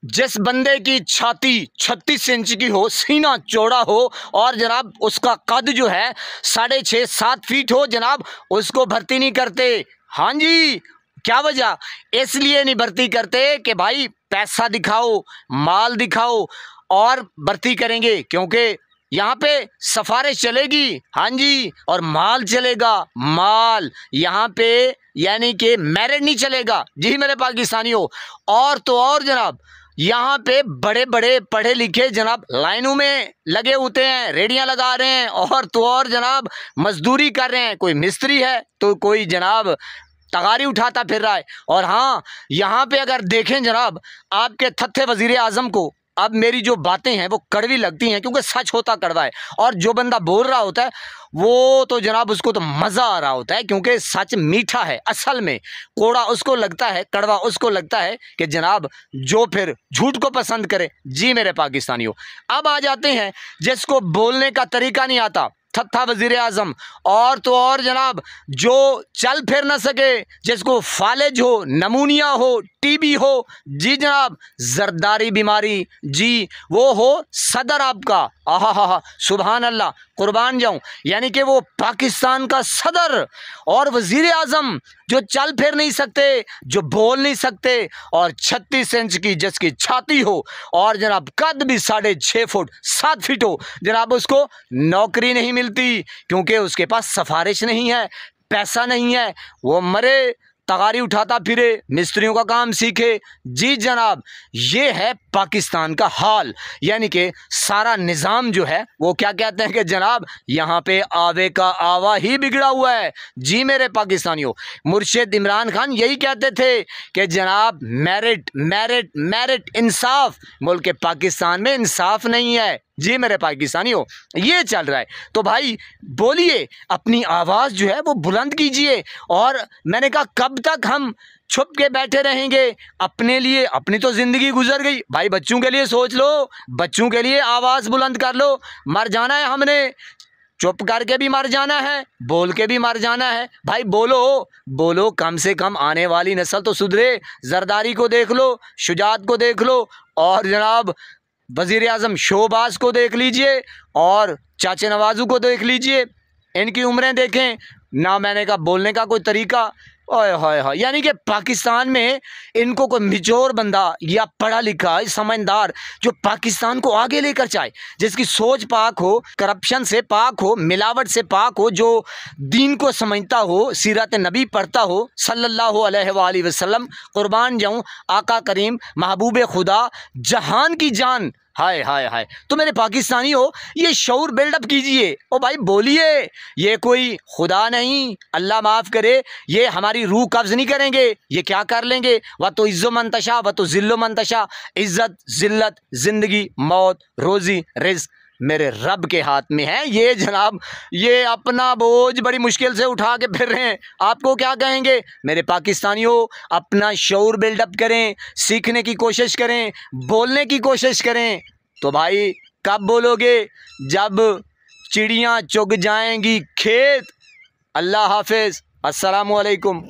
जिस बंदे की छाती 36 इंच की हो, सीना चौड़ा हो और जनाब उसका कद जो है 6.5-7 फीट हो, जनाब उसको भर्ती नहीं करते। हाँ जी, क्या वजह? इसलिए नहीं भर्ती करते कि भाई पैसा दिखाओ, माल दिखाओ और भर्ती करेंगे, क्योंकि यहाँ पे सिफारिश चलेगी। हाँ जी, और माल चलेगा, माल यहाँ पे, यानी कि मेरिट नहीं चलेगा जी मेरे पाकिस्तानियों। और तो और जनाब यहाँ पे बड़े बड़े पढ़े लिखे जनाब लाइनों में लगे होते हैं, रेडियां लगा रहे हैं, और तो और जनाब मजदूरी कर रहे हैं। कोई मिस्त्री है तो कोई जनाब तगारी उठाता फिर रहा है। और हाँ, यहाँ पे अगर देखें जनाब आपके थत्थे वजीर आजम को, अब मेरी जो बातें हैं वो कड़वी लगती हैं क्योंकि सच होता कड़वा है, और जो बंदा बोल रहा होता है वो तो जनाब उसको तो मज़ा आ रहा होता है, क्योंकि सच मीठा है। असल में कोड़ा उसको लगता है, कड़वा उसको लगता है कि जनाब जो फिर झूठ को पसंद करे। जी मेरे पाकिस्तानियों, अब आ जाते हैं जिसको बोलने का तरीका नहीं आता, थत्था वजीर आजम, और तो और जनाब जो चल फिर ना सके, जिसको फालिज हो, नमूनिया हो, टीबी हो, जी जनाब जरदारी बीमारी, जी वो हो सदर आपका। आहा हा हा, सुभान अल्लाह, कुर्बान जाऊं, यानी कि वो पाकिस्तान का सदर और वजीर आजम जो चल फिर नहीं सकते, जो बोल नहीं सकते, और 36 इंच की जिसकी छाती हो और जनाब कद भी 6.5-7 फीट हो, जनाब उसको नौकरी नहीं मिलती क्योंकि उसके पास सिफारिश नहीं है, पैसा नहीं है, वो मरे तगारी उठाता फिरे, मिस्त्रियों का काम सीखे। जी जनाब, ये है पाकिस्तान का हाल, यानी कि सारा निज़ाम जो है वो क्या कहते हैं कि जनाब यहाँ पे आवे का आवा ही बिगड़ा हुआ है। जी मेरे पाकिस्तानियों, मुर्शिद इमरान खान यही कहते थे कि जनाब मेरिट मेरिट मेरिट, इंसाफ। मुल्क पाकिस्तान में इंसाफ नहीं है। जी मेरे पाकिस्तानियों, ये चल रहा है। तो भाई बोलिए, अपनी आवाज़ जो है वो बुलंद कीजिए। और मैंने कहा कब तक हम छुप के बैठे रहेंगे? अपने लिए अपनी तो ज़िंदगी गुजर गई भाई, बच्चों के लिए सोच लो, बच्चों के लिए आवाज़ बुलंद कर लो। मर जाना है हमने, चुप करके भी मर जाना है, बोल के भी मर जाना है। भाई बोलो बोलो, कम से कम आने वाली नस्ल तो सुधरे। जरदारी को देख लो, शुजात को देख लो, और जनाब वज़ीर आज़म शोबाज को देख लीजिए, और चाचे नवाजू को देख लीजिए, इनकी उम्रें देखें ना। मैंने कहा बोलने का कोई तरीका, ओए होए होए, यानी कि पाकिस्तान में इनको कोई मिचोर बंदा या पढ़ा लिखा समझदार जो पाकिस्तान को आगे लेकर जाए, जिसकी सोच पाक हो, करप्शन से पाक हो, मिलावट से पाक हो, जो दीन को समझता हो, सीरत नबी पढ़ता हो सल्लल्लाहु अलैहि वसल्लम। कुर्बान जाऊँ आका करीम महबूब खुदा जहान की जान, हाय हाय हाय। तो मेरे पाकिस्तानी हो, ये शऊर बिल्डअप कीजिए। ओ भाई बोलिए, ये कोई खुदा नहीं, अल्लाह माफ़ करे, ये हमारी रूह कब्ज़ नहीं करेंगे। ये क्या कर लेंगे? व तो इज़्ज़ो मंतशा व तो ज़िल्लो मंतशा, इज़्ज़त ज़िल्लत, ज़िंदगी मौत, रोज़ी रिज़्क़ मेरे रब के हाथ में है। ये जनाब ये अपना बोझ बड़ी मुश्किल से उठा के फिर रहे हैं, आपको क्या कहेंगे? मेरे पाकिस्तानियों, अपना शऊर बिल्डअप करें, सीखने की कोशिश करें, बोलने की कोशिश करें। तो भाई कब बोलोगे? जब चिड़ियाँ चुग जाएंगी खेत। अल्लाह हाफिज़, अस्सलामु अलैकुम।